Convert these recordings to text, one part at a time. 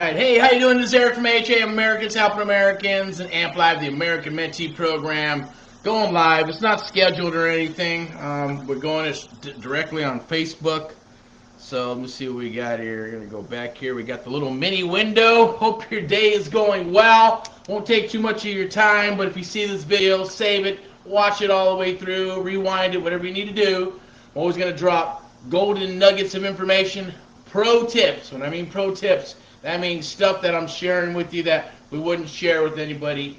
Right. Hey, how you doing? This is Erick from AHA Americans Helping Americans and Amp Live, the American Mentee Program. Going live. It's not scheduled or anything. We're going directly on Facebook. So let me see what we got here. We're going to go back here. We got the little mini window. Hope your day is going well. Won't take too much of your time, but if you see this video, save it, watch it all the way through, rewind it, whatever you need to do. I'm always going to drop golden nuggets of information, pro tips. When I mean pro tips, that means stuff that I'm sharing with you that we wouldn't share with anybody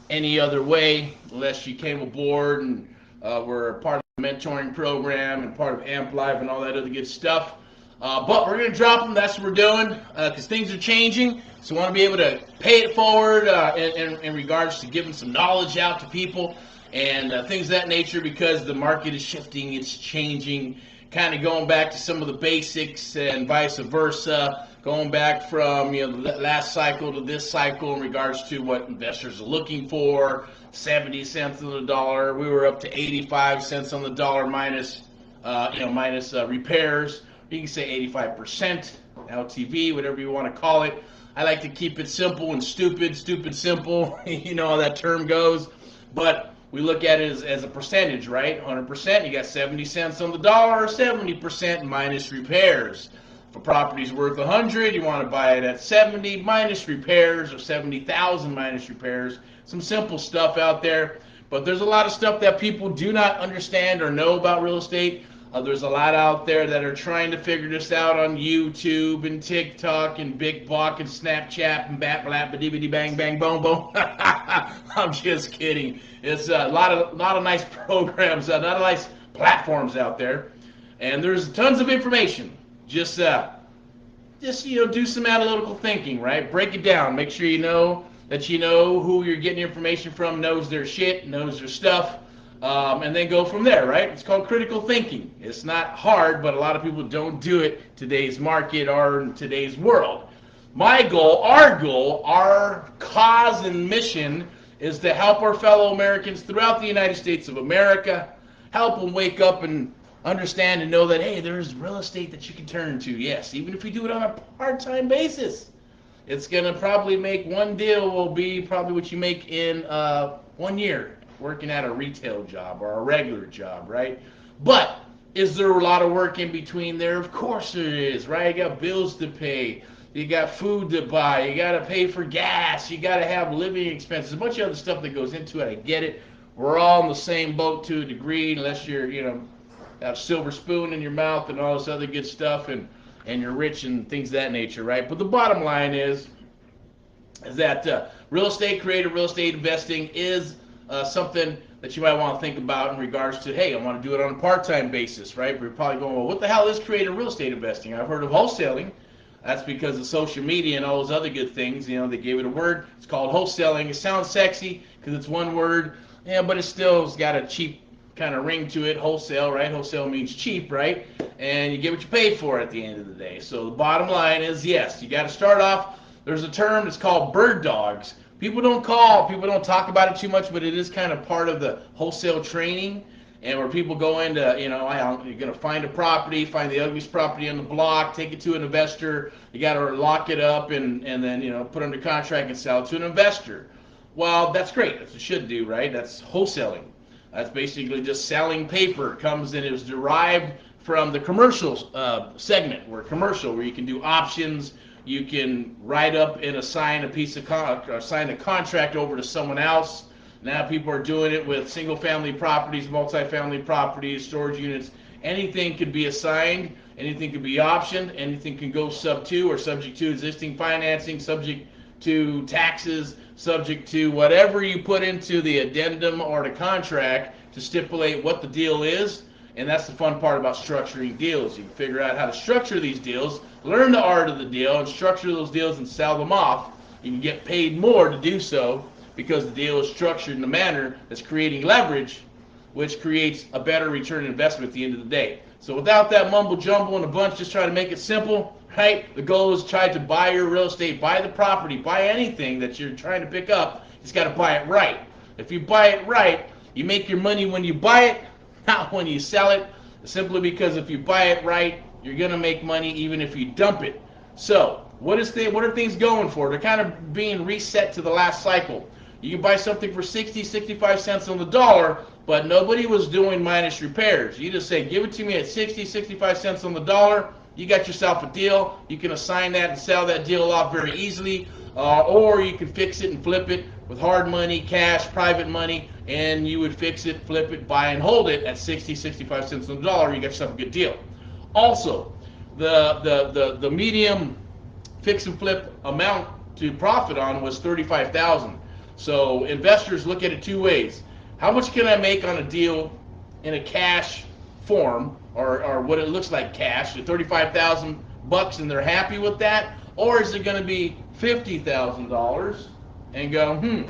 any other way unless you came aboard and were a part of the mentoring program and part of Amp Live and all that other good stuff. But we're going to drop them. That's what we're doing because things are changing. So we want to be able to pay it forward in regards to giving some knowledge out to people and things of that nature because the market is shifting. It's changing. Kind of going back to some of the basics and vice versa, going back from the last cycle to this cycle in regards to what investors are looking for. 70 cents on the dollar. We were up to 85 cents on the dollar minus repairs. You can say 85% LTV, whatever you want to call it. I like to keep it simple and stupid simple. You know how that term goes, but we look at it as a percentage, right? 100%, you got 70 cents on the dollar, 70% minus repairs. If a property's worth 100, you want to buy it at 70 minus repairs or 70,000 minus repairs. Some simple stuff out there, but there's a lot of stuff that people do not understand or know about real estate. There's a lot out there that are trying to figure this out on YouTube and TikTok and Big Buck and Snapchat and bat blap ba bang bang boom boom. I'm just kidding. It's a lot of nice programs, a lot of nice platforms out there, and there's tons of information. Just do some analytical thinking, right? Break it down. Make sure you know who you're getting information from, knows their shit, knows their stuff. And then go from there, right? It's called critical thinking. It's not hard, but a lot of people don't do it today's market or in today's world. My goal, our cause and mission is to help our fellow Americans throughout the United States of America, help them wake up and understand and know that, hey, there's real estate that you can turn to. Yes, even if you do it on a part-time basis. It's going to probably make one deal will be probably what you make in 1 year. Working at a retail job or a regular job, right? But is there a lot of work in between there? Of course there is, right? You got bills to pay, you got food to buy, you got to pay for gas, you got to have living expenses, a bunch of other stuff that goes into it. I get it. We're all in the same boat to a degree, unless you're, have a silver spoon in your mouth and all this other good stuff, and you're rich and things of that nature, right? But the bottom line is that real estate investing is something that you might want to think about in regards to, hey, I want to do it on a part-time basis, right? We're probably going, well, what the hell is creative real estate investing? I've heard of wholesaling. That's because of social media and all those other good things. They gave it a word. It's called wholesaling. It sounds sexy because it's one word, but it still's got a cheap kind of ring to it. Wholesale, right? Wholesale means cheap, right? And you get what you pay for at the end of the day. So the bottom line is, yes, you got to start off. There's a term that's called bird dogs. People don't talk about it too much, but it is kind of part of the wholesale training, and where people go into, you're going to find a property, find the ugliest property on the block, take it to an investor. You got to lock it up and then, put it under contract and sell it to an investor. Well, that's great. That's what you should do, right? That's wholesaling. That's basically just selling paper. It comes and it was derived from the commercial segment, where you can do options. You can write up and assign a contract over to someone else. Now people are doing it with single-family properties, multi-family properties, storage units. Anything could be assigned, anything could be optioned, anything can go sub-to or subject to existing financing, subject to taxes, subject to whatever you put into the addendum or the contract to stipulate what the deal is. And that's the fun part about structuring deals. You can figure out how to structure these deals, learn the art of the deal, and structure those deals and sell them off. You can get paid more to do so because the deal is structured in a manner that's creating leverage, which creates a better return on investment at the end of the day. So without that mumble jumble and a bunch, just try to make it simple, right? The goal is try to buy your real estate, buy the property, buy anything that you're trying to pick up. You just got to buy it right. If you buy it right, you make your money when you buy it, not when you sell it, simply because if you buy it right, you're going to make money even if you dump it. So what are things going for? They're kind of being reset to the last cycle. You can buy something for 60, 65 cents on the dollar, but nobody was doing minus repairs. You just say, give it to me at 60, 65 cents on the dollar. You got yourself a deal. You can assign that and sell that deal off very easily, or you can fix it and flip it with hard money, cash, private money, and you would fix it, flip it, buy and hold it at 60, 65 cents on the dollar. You got yourself a good deal. Also, the medium fix and flip amount to profit on was $35,000. So investors look at it two ways. How much can I make on a deal in a cash form, or what it looks like cash, at $35,000, and they're happy with that? Or is it going to be $50,000 and go,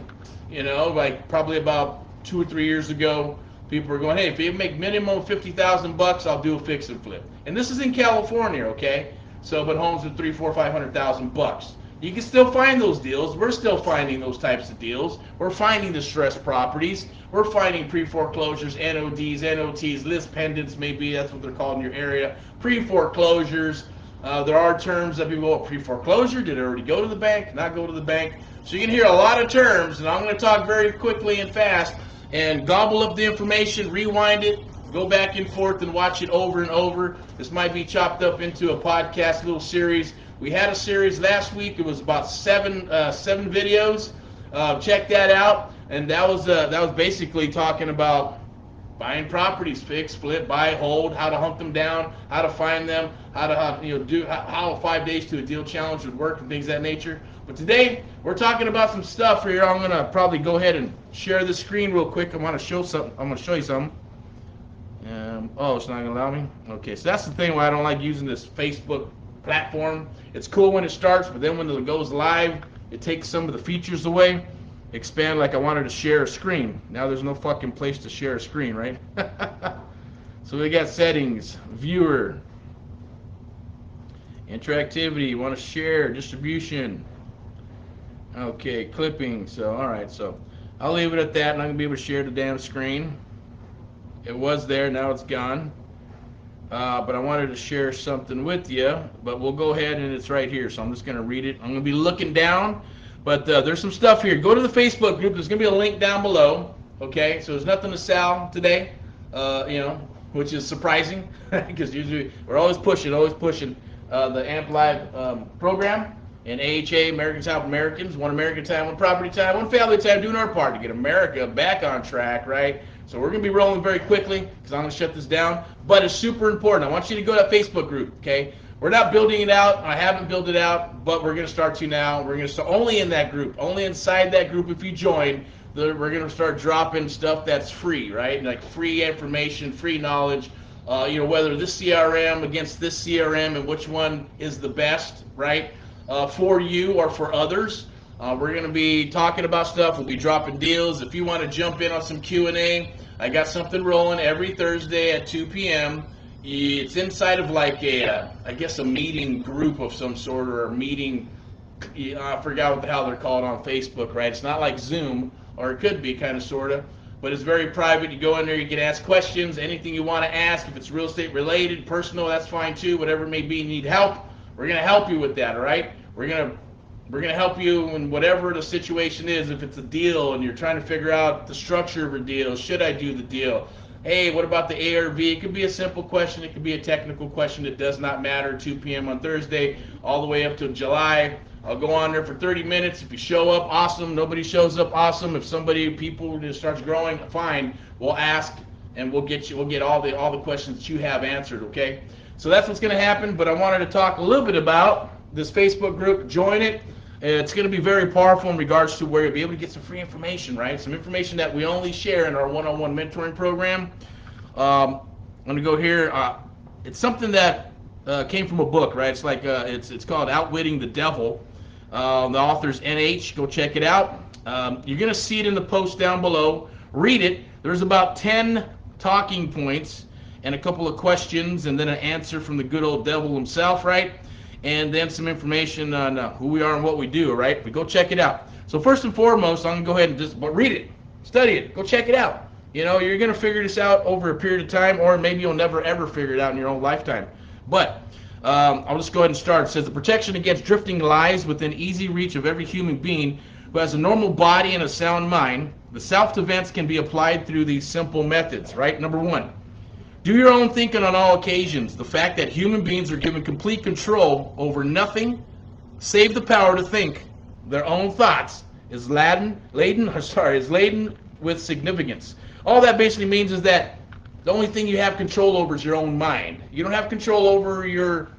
you know, like probably about 2 or 3 years ago, people were going, hey, if you make minimum $50,000, I'll do a fix and flip. And this is in California, okay? So, but homes are $300,000, $400,000, $500,000. You can still find those deals. We're still finding those types of deals. We're finding distressed properties. We're finding pre-foreclosures, NODs, NOTs, list pendants, maybe that's what they're called in your area. Pre-foreclosures. There are terms that people go, pre-foreclosure, did it already go to the bank, not go to the bank? So you can hear a lot of terms, and I'm going to talk very quickly and fast and gobble up the information, rewind it, go back and forth and watch it over and over. This might be chopped up into a podcast little series. We had a series last week. It was about seven videos. Check that out. And that was basically talking about buying properties, fix, flip, buy, hold, how to hunt them down, how to find them, how to how 5 days to a deal challenge would work and things of that nature. But today we're talking about some stuff here. I'm gonna probably go ahead and share the screen real quick. I want to show something. I'm gonna show you something. Oh, it's not gonna allow me. Okay, so that's the thing why I don't like using this Facebook platform. It's cool when it starts, but then when it goes live, it takes some of the features away. Expand like I wanted to share a screen. Now there's no fucking place to share a screen, right? So we got settings, viewer, interactivity, you want to share, distribution. Okay, clipping. So all right, so I'll leave it at that, and I'm gonna be able to share the damn screen. It was there, now it's gone. But I wanted to share something with you, but we'll go ahead and it's right here, so I'm just going to read it. I'm going to be looking down, but there's some stuff here. Go to the Facebook group. There's going to be a link down below, okay? So there's nothing to sell today, which is surprising because usually we're always pushing the AMP Live program and AHA, Americans Help Americans, one American time, one property time, one family time, doing our part to get America back on track, right? So we're going to be rolling very quickly because I'm going to shut this down. But it's super important. I want you to go to that Facebook group, okay? We're not building it out. I haven't built it out, but we're going to start to now. We're going to start only in that group. Only inside that group if you join. We're going to start dropping stuff that's free, right? Like free information, free knowledge. Whether this CRM against this CRM and which one is the best, right? For you or for others. We're going to be talking about stuff. We'll be dropping deals. If you want to jump in on some Q&A, I got something rolling every Thursday at 2 p.m. It's inside of like a meeting group of some sort, or a meeting, I forgot what the hell they're called on Facebook, right? It's not like Zoom, or it could be kind of, sort of, but it's very private. You go in there, you can ask questions, anything you want to ask. If it's real estate related, personal, that's fine too, whatever it may be. You need help, we're going to help you with that, all right? We're going to help you in whatever the situation is. If it's a deal and you're trying to figure out the structure of a deal, should I do the deal? Hey, what about the ARV? It could be a simple question. It could be a technical question. It does not matter. 2 p.m. on Thursday, all the way up to July. I'll go on there for 30 minutes. If you show up, awesome. Nobody shows up, awesome. If people just starts growing, fine. We'll ask and we'll get all the questions that you have answered, okay? So that's what's going to happen. But I wanted to talk a little bit about this Facebook group. Join it. It's going to be very powerful in regards to where you'll be able to get some free information, right? Some information that we only share in our one-on-one mentoring program. I'm going to go here. It's something that came from a book, right? It's like it's called Outwitting the Devil. The author's NH. Go check it out. You're going to see it in the post down below. Read it. There's about 10 talking points and a couple of questions and then an answer from the good old devil himself, right? And then some information on who we are and what we do, right? But go check it out. So first and foremost, I'm going to go ahead and just read it, study it, go check it out. You're going to figure this out over a period of time, or maybe you'll never ever figure it out in your own lifetime. But I'll just go ahead and start. It says the protection against drifting lies within easy reach of every human being who has a normal body and a sound mind. The self-defense can be applied through these simple methods, right? Number one, do your own thinking on all occasions. The fact that human beings are given complete control over nothing save the power to think their own thoughts is laden with significance. All that basically means is that the only thing you have control over is your own mind. You don't have control over your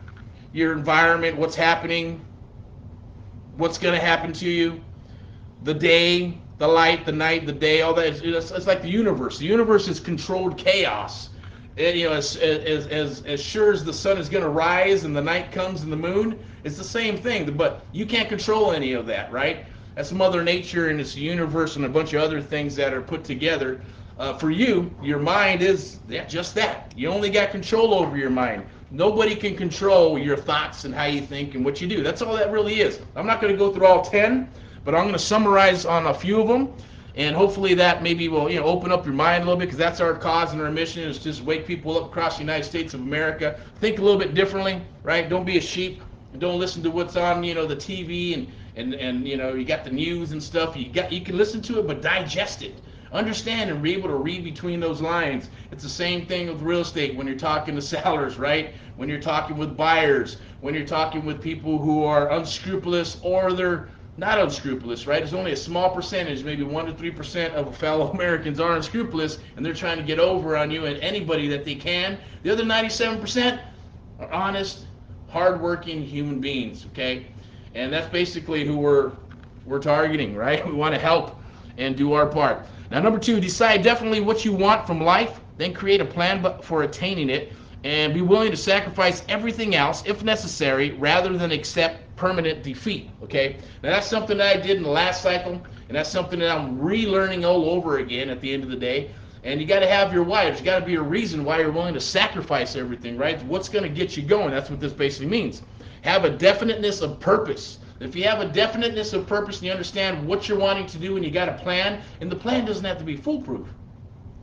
environment, what's happening, what's going to happen to you, the day, the light, the night, the day, all that. It's like the universe. The universe is controlled chaos. As sure as the sun is going to rise and the night comes and the moon, it's the same thing. But you can't control any of that, right? That's Mother Nature, and it's the universe and a bunch of other things that are put together. For you, your mind is just that. You only got control over your mind. Nobody can control your thoughts and how you think and what you do. That's all that really is. I'm not going to go through all 10, but I'm going to summarize on a few of them. And hopefully that maybe will open up your mind a little bit, because that's our cause and our mission, is just wake people up across the United States of America. Think a little bit differently, right? Don't be a sheep. Don't listen to what's on the TV and you got the news and stuff. You can listen to it, but digest it. Understand and be able to read between those lines. It's the same thing with real estate when you're talking to sellers, right? When you're talking with buyers, when you're talking with people who are unscrupulous or they're not unscrupulous, right? There's only a small percentage, maybe 1 to 3% of fellow Americans are unscrupulous, and they're trying to get over on you and anybody that they can. The other 97% are honest, hardworking human beings, okay? And that's basically who we're targeting, right? We want to help and do our part. Now, number 2, decide definitely what you want from life, then create a plan for attaining it, and be willing to sacrifice everything else, if necessary, rather than accept permanent defeat, okay? Now, that's something that I did in the last cycle, and that's something that I'm relearning all over again at the end of the day. And you got to have your why. There's got to be a reason why you're willing to sacrifice everything, right? What's going to get you going? That's what this basically means. Have a definiteness of purpose. If you have a definiteness of purpose and you understand what you're wanting to do and you got a plan, and the plan doesn't have to be foolproof.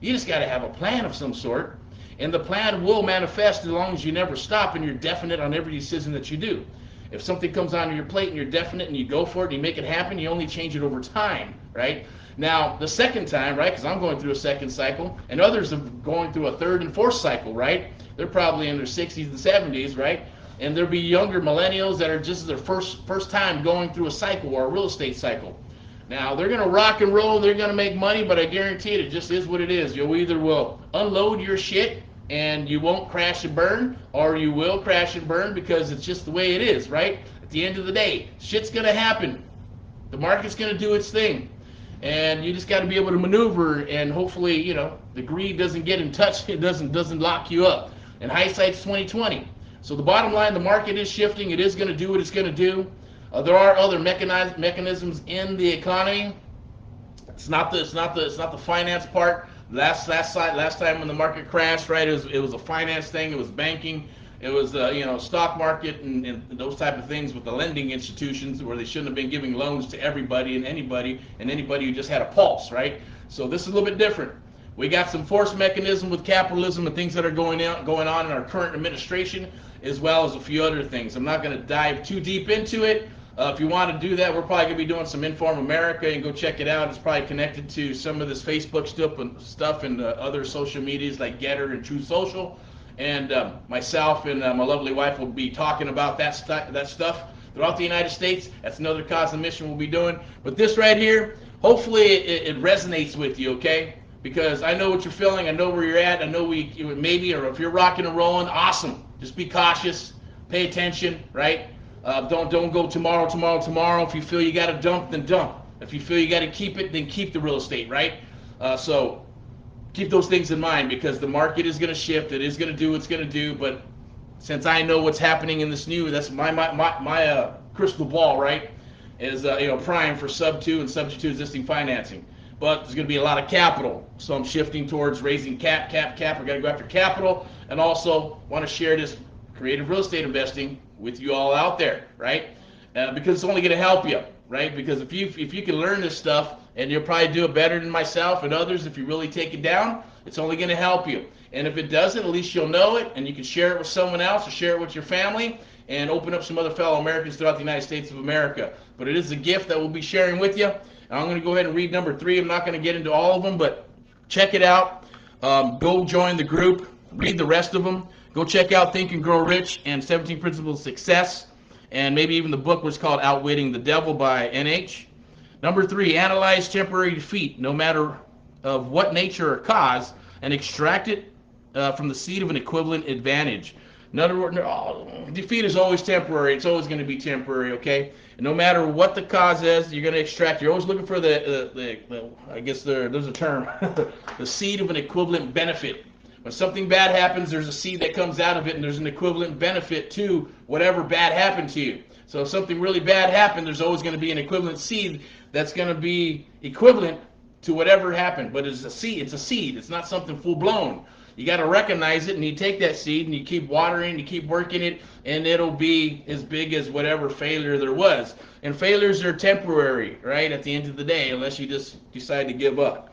You just got to have a plan of some sort, and the plan will manifest as long as you never stop and you're definite on every decision that you do. If something comes onto your plate and you're definite and you go for it and you make it happen, you only change it over time, right? Now, the second time, right, because I'm going through a second cycle, and others are going through a third and fourth cycle, right? They're probably in their 60s and 70s, right? And there'll be younger millennials that are just their first time going through a cycle or a real estate cycle. Now, they're going to rock and roll, they're going to make money, but I guarantee it just is what it is. You either will unload your shit and you won't crash and burn, or you will crash and burn because it's just the way it is, right? At the end of the day, shit's going to happen. The market's going to do its thing. And you just got to be able to maneuver, and hopefully, the greed doesn't get in touch, it doesn't lock you up. And hindsight's 20/20. So the bottom line, the market is shifting, it is going to do what it's going to do. There are other mechanisms in the economy. It's not the finance part. Last time when the market crashed, right? It was a finance thing. It was banking. It was stock market and those type of things with the lending institutions where they shouldn't have been giving loans to everybody and anybody who just had a pulse, right? So this is a little bit different. We got some force mechanism with capitalism and things that are going on in our current administration, as well as a few other things. I'm not going to dive too deep into it. If you want to do that, we're probably going to be doing some Inform America, and go check it out. It's probably connected to some of this Facebook stuff and other social medias like Getter and True Social. And myself and my lovely wife will be talking about that stuff throughout the United States. That's another cause and mission we'll be doing. But this right here, hopefully it resonates with you, okay? Because I know what you're feeling. I know where you're at. I know or if you're rocking and rolling, awesome. Just be cautious. Pay attention, right? Don't go tomorrow. If you feel you got to dump, then dump. If you feel you got to keep it, then keep the real estate, right? So keep those things in mind, because the market is going to shift. It is going to do what it's going to do. But since I know what's happening in this new, that's my crystal ball, right? Is prime for sub 2 and subject to existing financing. But there's going to be a lot of capital, so I'm shifting towards raising cap. We got to go after capital, and also want to share this creative real estate investing with you all out there, right? Because it's only going to help you, right? Because if you can learn this stuff, and you'll probably do it better than myself and others if you really take it down, it's only going to help you. And if it doesn't, at least you'll know it, and you can share it with someone else or share it with your family and open up some other fellow Americans throughout the United States of America. But it is a gift that we'll be sharing with you. And I'm going to go ahead and read number 3. I'm not going to get into all of them, but check it out. Go join the group. Read the rest of them. Go check out Think and Grow Rich and 17 Principles of Success. And maybe even the book was called Outwitting the Devil by NH. Number 3, analyze temporary defeat, no matter of what nature or cause, and extract it from the seed of an equivalent advantage. In other words, defeat is always temporary. It's always going to be temporary, okay? And no matter what the cause is, you're going to extract. You're always looking for the I guess there's a term, the seed of an equivalent benefit. When something bad happens, there's a seed that comes out of it, and there's an equivalent benefit to whatever bad happened to you. So if something really bad happened, there's always going to be an equivalent seed that's going to be equivalent to whatever happened. But it's a seed. It's a seed. It's not something full-blown. You got to recognize it, and you take that seed, and you keep watering, you keep working it, and it'll be as big as whatever failure there was. And failures are temporary, right, at the end of the day, unless you just decide to give up.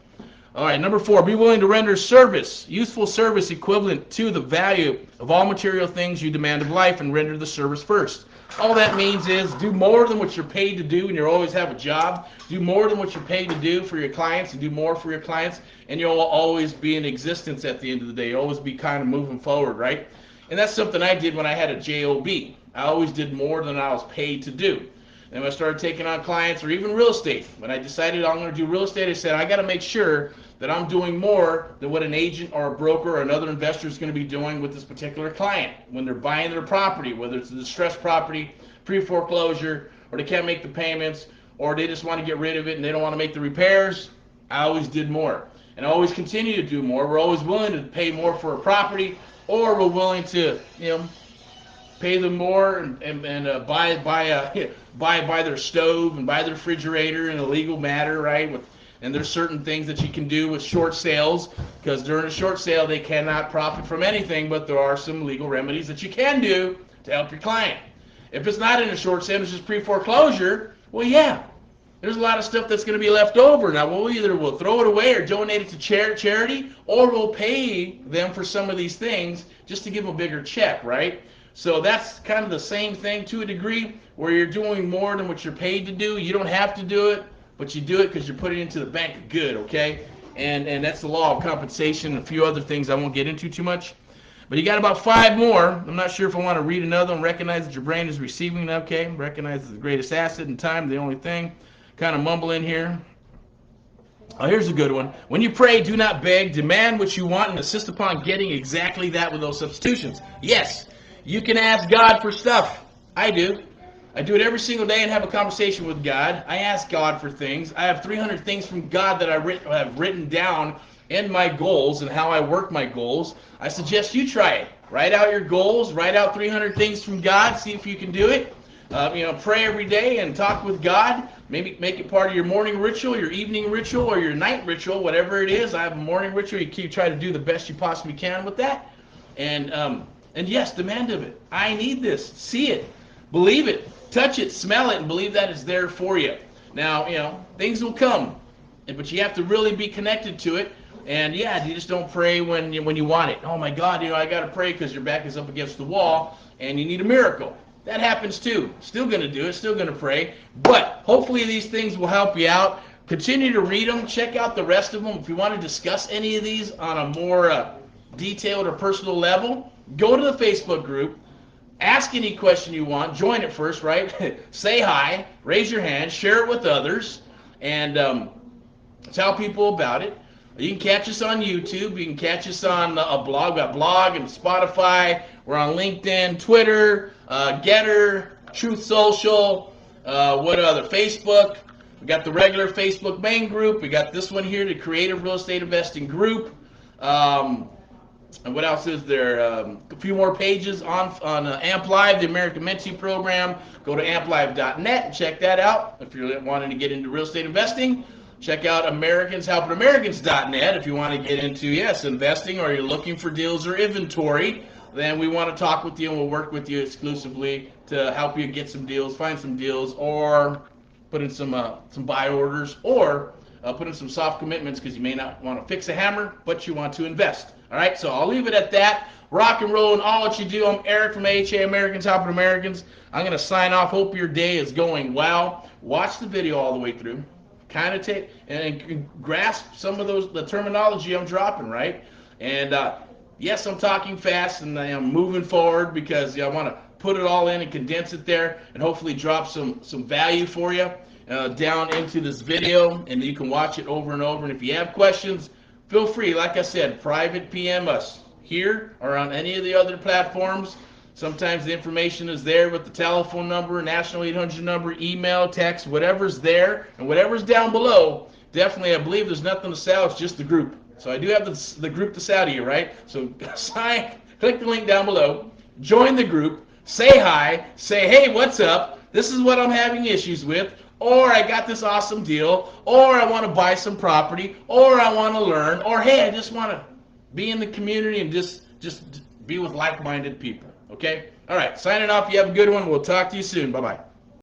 All right, number 4, be willing to render service, useful service equivalent to the value of all material things you demand of life, and render the service first. All that means is do more than what you're paid to do, and you'll always have a job. Do more than what you're paid to do for your clients, and do more for your clients, and you'll always be in existence at the end of the day. You'll always be kind of moving forward, right? And that's something I did when I had a job. I always did more than I was paid to do. And when I started taking on clients or even real estate, when I decided I'm going to do real estate, I said I got to make sure that I'm doing more than what an agent or a broker or another investor is going to be doing with this particular client when they're buying their property, whether it's a distressed property, pre-foreclosure, or they can't make the payments, or they just want to get rid of it and they don't want to make the repairs. I always did more, and I always continue to do more. We're always willing to pay more for a property, or we're willing to, pay them more and buy their stove and buy their refrigerator in a legal matter, right? And there's certain things that you can do with short sales, because during a short sale they cannot profit from anything, but there are some legal remedies that you can do to help your client. If it's not in a short sale, it's just pre-foreclosure, well, yeah, there's a lot of stuff that's going to be left over. Now, we'll throw it away or donate it to charity, or we'll pay them for some of these things just to give them a bigger check, right? So that's kind of the same thing to a degree, where you're doing more than what you're paid to do. You don't have to do it, but you do it because you're putting it into the bank of good, okay? And that's the law of compensation and a few other things I won't get into too much. But you got about 5 more. I'm not sure if I want to read another one. Recognize that your brain is receiving, okay? Recognize it's the greatest asset in time, the only thing. Kind of mumble in here. Oh, here's a good one. When you pray, do not beg. Demand what you want and insist upon getting exactly that with no substitutions. Yes, you can ask God for stuff. I do. I do it every single day and have a conversation with God. I ask God for things. I have 300 things from God that I have written down in my goals and how I work my goals. I suggest you try it. Write out your goals. Write out 300 things from God. See if you can do it. Pray every day and talk with God. Maybe make it part of your morning ritual, your evening ritual, or your night ritual, whatever it is. I have a morning ritual. You try to do the best you possibly can with that. And yes, demand of it. I need this. See it. Believe it. Touch it. Smell it. And believe that it's there for you. Now, things will come, but you have to really be connected to it. And yeah, you just don't pray when you want it. Oh my God, I got to pray because your back is up against the wall and you need a miracle. That happens too. Still going to do it. Still going to pray. But hopefully these things will help you out. Continue to read them. Check out the rest of them. If you want to discuss any of these on a more detailed or personal level, go to the Facebook group. Ask any question you want. Join it first, right? Say hi. Raise your hand. Share it with others. And tell people about it. You can catch us on YouTube. You can catch us on a blog. We've got blog and Spotify. We're on LinkedIn, Twitter, Getter, Truth Social, what other? Facebook. We got the regular Facebook main group. We got this one here, the Creative Real Estate Investing Group. And what else is there? A few more pages on AMP Live, the American Mentee Program. Go to amplive.net and check that out if you're wanting to get into real estate investing. Check out AmericansHelpingAmericans.net if you want to get into, investing, or you're looking for deals or inventory. Then we want to talk with you and we'll work with you exclusively to help you get some deals, find some deals, or put in some buy orders, or put in some soft commitments because you may not want to fix a hammer, but you want to invest. All right, so I'll leave it at that. Rock and roll in all that you do. I'm Eric from AHA Americans Helping Americans. I'm going to sign off. Hope your day is going well. Watch the video all the way through. Kind of take and grasp some of the terminology I'm dropping, right? And yes, I'm talking fast and I am moving forward because I want to put it all in and condense it there and hopefully drop some value for you down into this video, and you can watch it over and over. And if you have questions, feel free, like I said, private PM us here or on any of the other platforms. Sometimes the information is there with the telephone number, national 800 number, email, text, whatever's there, and whatever's down below. Definitely, I believe there's nothing to sell, it's just the group. So I do have the group to sell to you, right? So click the link down below, join the group, say hi, say, hey, what's up? This is what I'm having issues with, or I got this awesome deal, or I want to buy some property, or I want to learn, or hey, I just want to be in the community and just be with like-minded people. Okay? All right, signing off. You have a good one. We'll talk to you soon. Bye-bye.